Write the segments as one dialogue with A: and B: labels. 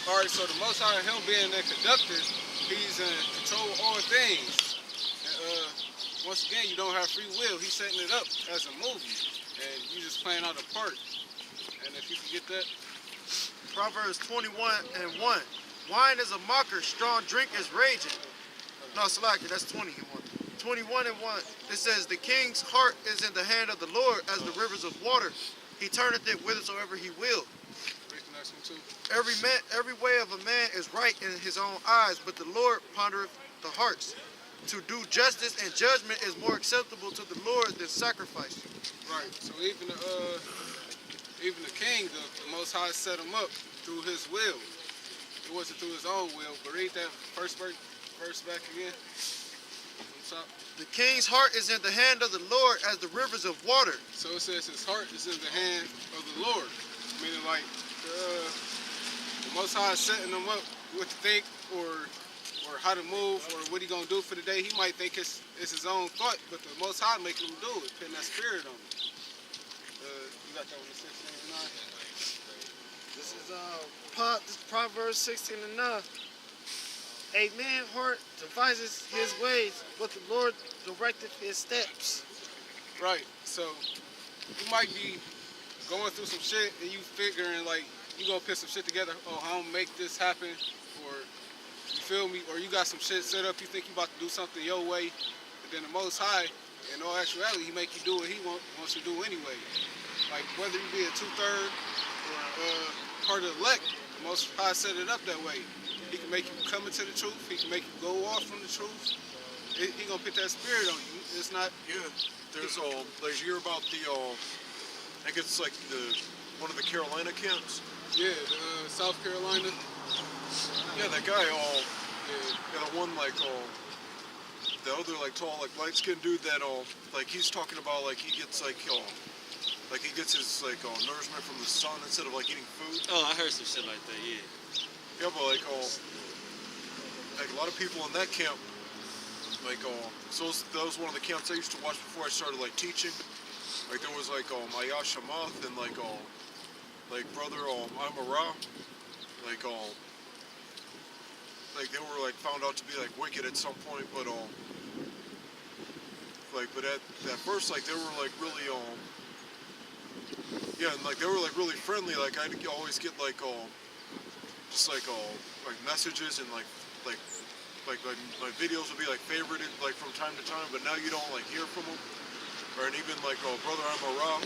A: All right, so the Most High, him being a conductor, he's in control of all things. And once again, you don't have free will. He's setting it up as a movie, and you just playing out a part. And if you can get that.
B: Proverbs 21:1. Wine is a mocker, strong drink is raging. No, Salaki, that's 20 and 1. 21:1. It says, the king's heart is in the hand of the Lord as the rivers of water. He turneth it whithersoever he will. Every way of a man is right in his own eyes, but the Lord pondereth the hearts. To do justice and judgment is more acceptable to the Lord than sacrifice.
A: Right. So even the king, the Most High set him up through his will. It wasn't through his own will. But read that first verse back again.
B: The king's heart is in the hand of the Lord as the rivers of water.
A: So it says his heart is in the hand of the Lord. Meaning like the Most High is setting him up what to think or how to move or what he gonna do for the day. He might think it's his own thought, but the Most High making him do it, putting that spirit on him. You got that one, 16:9.
B: This is Proverbs 16:9. A man's heart devises his ways, but the Lord directeth his steps.
A: Right. So you might be going through some shit and you figuring like you gonna put some shit together. Oh, I'm gonna make this happen, or you feel me? Or you got some shit set up. You think you about to do something your way, but then the Most High, in all actuality, he make you do what he wants you to do anyway. Like whether you be a 2/3 or part of the elect, the Most High set it up that way. He can make you come into the truth. He can make you go off from the truth. He gonna put that spirit on you. It's not.
C: Yeah. There's like you hear about the I think it's like one of the Carolina camps.
A: Yeah, South Carolina.
C: Yeah, that guy yeah, the one like the other like tall like light skinned dude that like he's talking about like he gets like he gets his like nourishment from the sun instead of like eating food.
D: Oh, I heard some shit like that. Yeah.
C: Yeah, but like a lot of people in that camp, like so that was one of the camps I used to watch before I started like teaching. Like there was like Ahchyam and like brother Amara, like they were like found out to be like wicked at some point, but but at first like they were like really yeah, and like they were like really friendly. Like I'd always get like just like messages and like my videos would be like favorited like from time to time, but now you don't like hear from them. Or and even like brother Amara,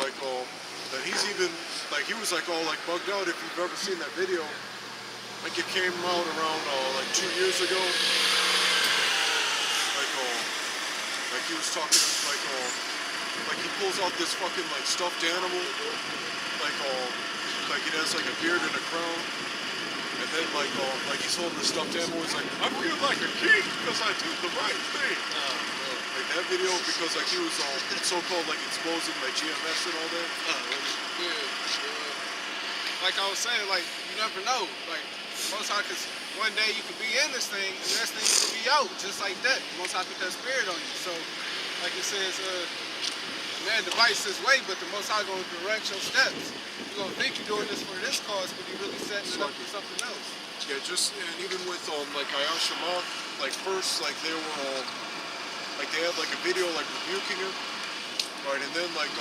C: like that he's even like he was like all like bugged out. If you've ever seen that video, like it came out around like 2 years ago. Like he was talking like he pulls out this fucking like stuffed animal, like it has like a beard and a crown. And then like he's holding the stuffed animal, he's like, I feel like a king because I did the right thing. Like that video, because like he was so-called like exposing like GMS and all that.
A: Like I was saying, like you never know. Like Most High, cause one day you could be in this thing, and the next thing you could be out, just like that. Most High put that spirit on you. So, like it says, man devises his way, but the Most High gonna direct your steps. You're gonna think you're doing this for this cause, but you're really setting it up for something else.
C: Yeah, and even with like Ahchyam, like first like they were like they had like a video like rebuking him, right? And then like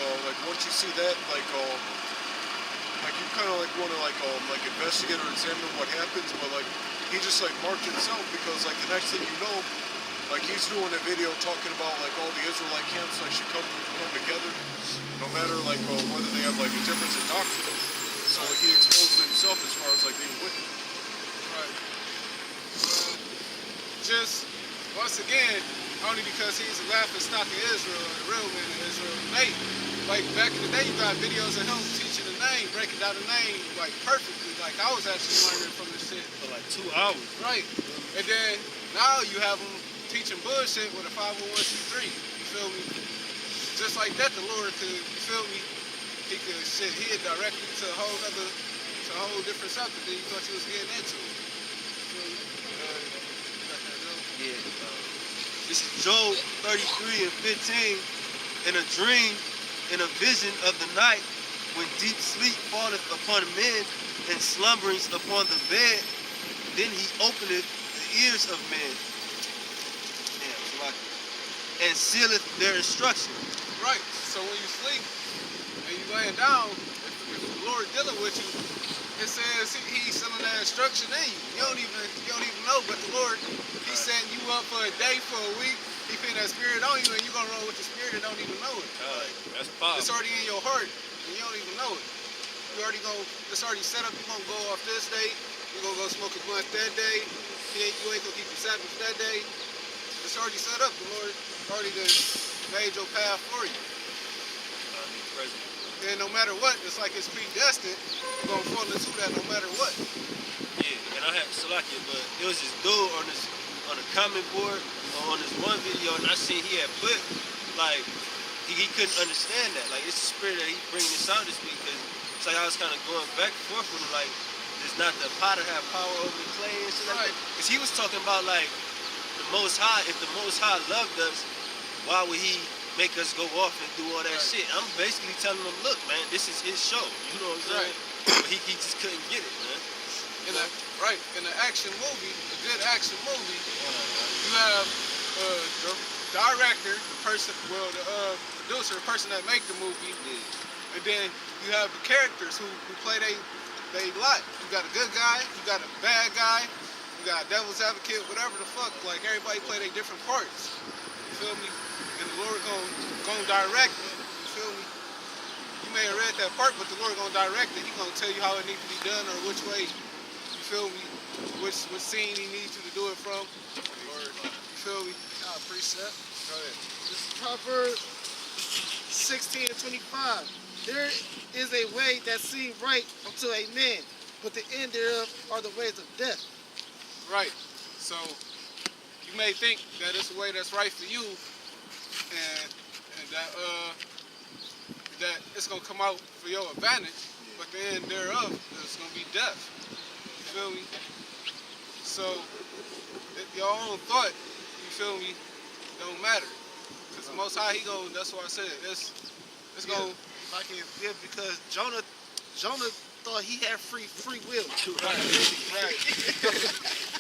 C: once you see that like you kind of like want to like investigate or examine what happens, but like he just like marked himself because like the next thing you know, like he's doing a video talking about like all the Israelite camps like should come together, no matter like whether they have like a difference in doctrine. So like he exposed himself as far as like being wicked.
A: Right. Just once again, only because he's a laughing stock of Israel, the real man of Israel today. Like back in the day, you got videos of him teaching the name, breaking down the name like perfectly. Like I was actually learning from this shit
D: for like 2 hours.
A: Right. And then now you have him teaching bullshit with a 501c3. You feel me? Just like that, the Lord could, you feel me? He could he'd direct you to a whole different subject than you thought you was getting into.
D: Yeah. This is Job 33 and 15. In a dream, in a vision of the night, when deep sleep falleth upon men, and slumberings upon the bed. Then he openeth the ears of men. Damn, it's like, and sealeth their instruction.
A: Right. So when you sleep and you laying down, if the Lord dealing with you, it says he's selling that instruction in you. You don't even know, but the Lord, he's setting you up for a day, for a week. He putting that spirit on you, and you gonna roll with the spirit and don't even know it.
D: That's powerful.
A: It's already in your heart, and you don't even know it. It's already set up. You gonna go off this day. You gonna go smoke a blunt that day. You ain't gonna keep your Sabbath that day. It's already set up. The Lord already done made your path for you. And no matter what, it's like it's predestined. You're gonna fall into that no matter what.
D: Yeah, and I had Salakia, but it was this dude on the comment board on this one video, and I seen he had put like he couldn't understand that. Like it's the spirit that he bringing this out this week, because it's like I was kind of going back and forth with him, like does not the potter have power over the clay and shit like that? Because he was talking about like the Most High. If the Most High loved us, why would He make us go off and do all that shit? I'm basically telling him, look, man, this is His show. You know what I'm saying? But he just couldn't get it, man.
A: In an action movie, a good action movie, you have the director, the person, the producer, the person that make the movie, and then you have the characters who play they lot. You got a good guy, you got a bad guy, you got a devil's advocate, whatever the fuck. Like everybody play their different parts. You feel me? And the Lord gonna direct it. You feel me? You may have read that part, but the Lord gonna direct it. He gonna tell you how it needs to be done or which way. You feel me? Which scene He needs you to do it from, or you feel me?
E: Precept.
A: Go ahead.
E: This is Proverbs 16 and 25. There is a way that seems right unto a man, but the end thereof are the ways of death.
A: Right. So you may think that it's a way that's right for you, and that it's gonna come out for your advantage, but the end thereof is gonna be death. You feel me? So your own thought, you feel me, don't matter. Cause the Most High, He go. That's what I said. It's gonna.
E: Like because Jonah thought he had free will.
A: Right.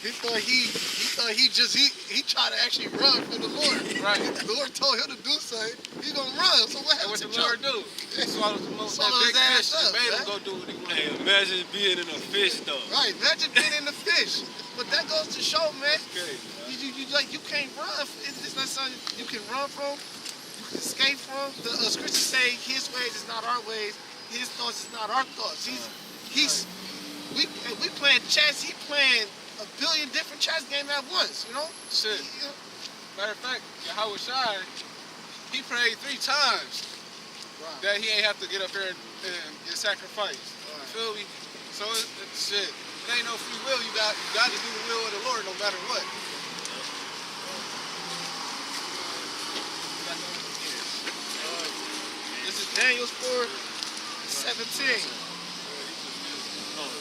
E: He thought he tried to actually run from the Lord.
A: Right.
E: The Lord told him to do something. He gonna run. So what
A: And
E: happened
A: what
E: to
A: the Lord
E: Jonah?
A: do? He swallowed the most
E: Swallowed
A: that big
E: his
A: fish
E: ass
A: and
E: up,
A: made him
E: man.
A: go do what he wanted.
D: Hey, imagine being in a fish though.
E: Right. Imagine being in the fish. But that goes to show, man.
D: Okay.
E: You can't run. It's not something you can run from. You can escape from. The scriptures say His ways is not our ways. His thoughts is not our thoughts. We playing chess. He playing a billion different chess games at once. You know.
A: Shit. Matter of fact, Yahawashi, he prayed 3 times that he ain't have to get up there and get sacrificed. You feel me? So it's shit. It ain't no free will. You got to do the will of the Lord no matter what.
E: This is Daniel's 4:17.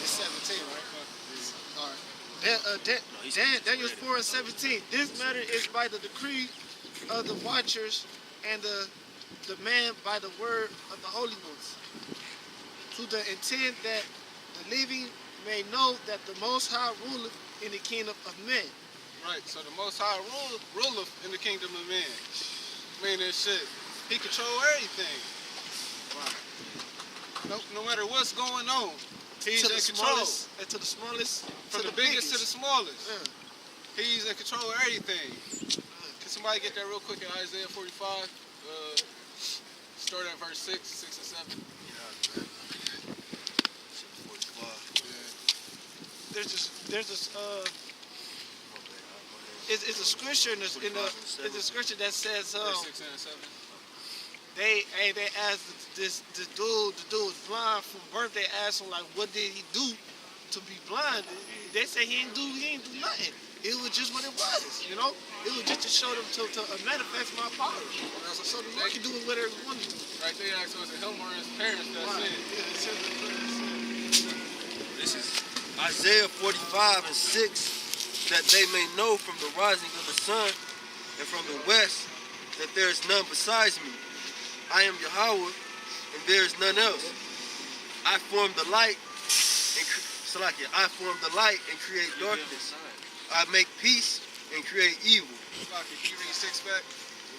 E: It's 17, right? All right. Daniel's 4:17. This matter is by the decree of the watchers and the demand by the word of the holy ones, to the intent that the living may know that the Most High ruleth in the kingdom of men.
A: Right. So the Most High ruleth in the kingdom of men. Meaning shit. He control everything. No matter what's going on, He's in control.
E: And to the smallest,
A: From
E: to
A: the biggest to the smallest. He's in control of everything. Can somebody get that real quick in Isaiah 45? Start at verse 6 and 7.
E: There's this it's a scripture it's a scripture that says
A: Verse 6 and 7.
E: they asked this dude, the dude was blind from birth. They asked him like, what did he do to be blind? They say he ain't do nothing. It was just what it was, you know. It was just to show them to manifest my power. So the Lord can do whatever He wants to do.
A: Right there, so it's him or his parents that sin.
D: This is Isaiah 45 and 6, that they may know from the rising of the sun and from the west that there is none besides me. I am Yahawah, and there is none else. I form the light, and I form the light and create darkness. I make peace and create evil.
A: Can you read 6 back?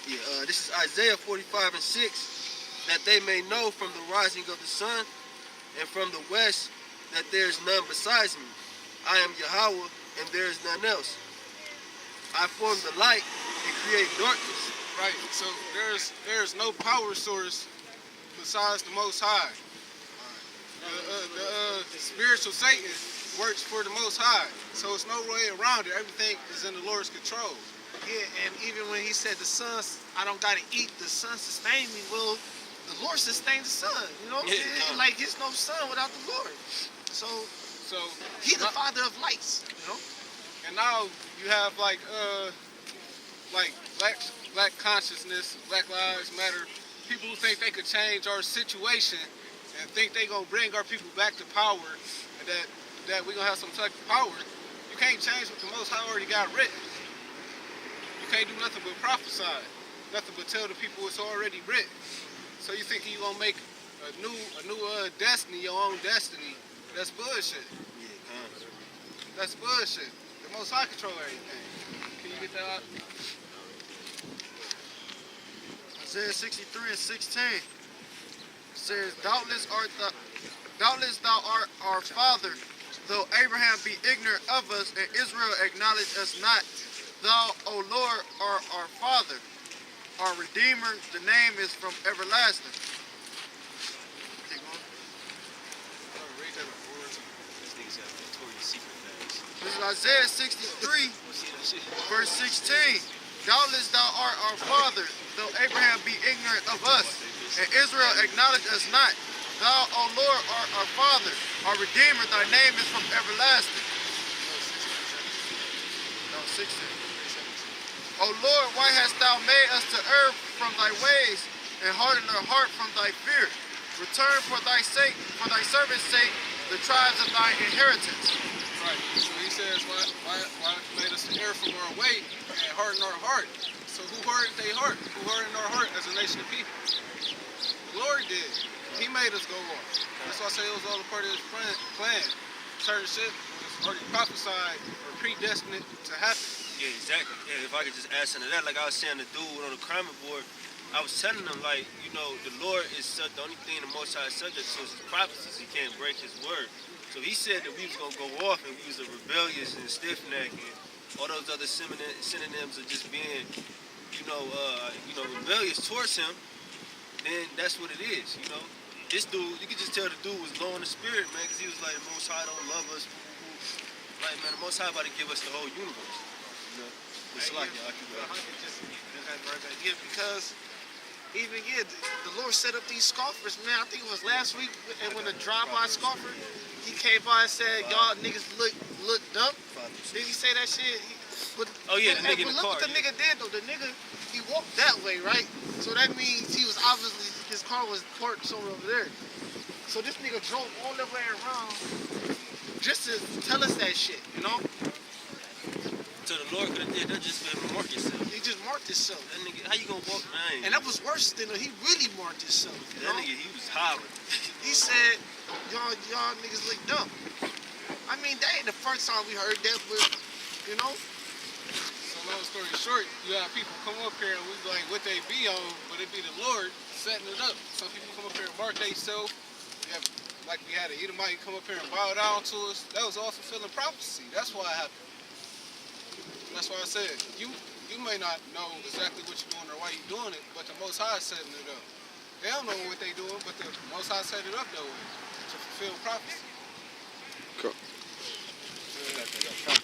D: Yeah, this is Isaiah 45 and 6. That they may know from the rising of the sun and from the west that there is none besides me. I am Yahawah and there is none else. I form the light and create darkness.
A: Right. So there's no power source besides the Most High. The spiritual Satan works for the Most High. So it's no way around it. Everything is in the Lord's control.
E: Yeah, and even when he said the sun, I don't gotta eat, the sun sustain me. Well, the Lord sustains the sun. You know what I'm saying? Like there's no sun without the Lord. So he's the father of lights. You know.
A: And now you have like black consciousness, Black Lives Matter. People who think they could change our situation and think they gonna bring our people back to power, and that we gonna have some type of power. You can't change what the Most High already got written. You can't do nothing but prophesy, nothing but tell the people it's already written. So you think you gonna make a new destiny, your own destiny? That's bullshit. That's bullshit. The Most High control everything. Can you get that out?
B: Isaiah 63 and 16 says, Doubtless thou art our father, though Abraham be ignorant of us and Israel acknowledge us not. Thou, O Lord, art our father, our Redeemer. The name is from everlasting. Keep going. This is Isaiah 63, verse 16. Doubtless thou art our father, though Abraham be ignorant of us, and Israel acknowledge us not. Thou, O Lord, art our father, our Redeemer. Thy name is from everlasting. No, 16. O Lord, why hast thou made us to err from thy ways, and hardened our heart from thy fear? Return for thy sake, for thy servant's sake, the tribes of thy inheritance.
A: Right. So he says, why made us to err from our way and harden our heart? So who hardened their heart? Who hardened our heart as a nation of people? The Lord did. He made us go off. That's why I say it was all a part of his plan. Certain shit was already prophesied or predestined to happen.
D: Yeah, exactly. Yeah, if I could just add something to that, like I was saying, the dude on the crime board, I was telling them, like, you know, the Lord is the only thing the Most High is subject to is his prophecies. He can't break his word. So he said that we was gonna go off and we was a rebellious and stiff-necked and all those other synonyms of just being, rebellious towards him. Then that's what it is, you know. This dude, you could just tell the dude was low in the spirit, man, because he was like, the Most High don't love us. Like, man, the Most High about to give us the whole universe. You know? It's like,
E: because even the Lord set up these scoffers, man. I think it was last week, and when the drive-by scoffer, he came by and said, "Y'all niggas look dumb." Did he say that shit?
D: The nigga in the car.
E: Look what the nigga did though. The nigga, he walked that way, right? So that means he was obviously, his car was parked somewhere over there. So this nigga drove all the way around just to tell us that shit, you know?
D: So the Lord could have did that, just been mark yourself.
E: He just marked himself.
D: That nigga, how you gonna walk nine?
E: And that was worse than he really marked himself. You
D: That
E: know?
D: nigga, he was hollering.
E: He said, y'all niggas look dumb. I mean, that ain't the first time we heard that, but, you know?
A: So long story short, you have people come up here and we like what they be on, but it be the Lord setting it up. Some people come up here and mark themselves. Like we had an Edomite come up here and bow down to us. That was all fulfilling prophecy. That's why it happened. That's why I said, you may not know exactly what you're doing or why you're doing it, but the Most High is setting it up. They don't know what they're doing, but the Most High set it up that way to fulfill prophecy.
C: Cool.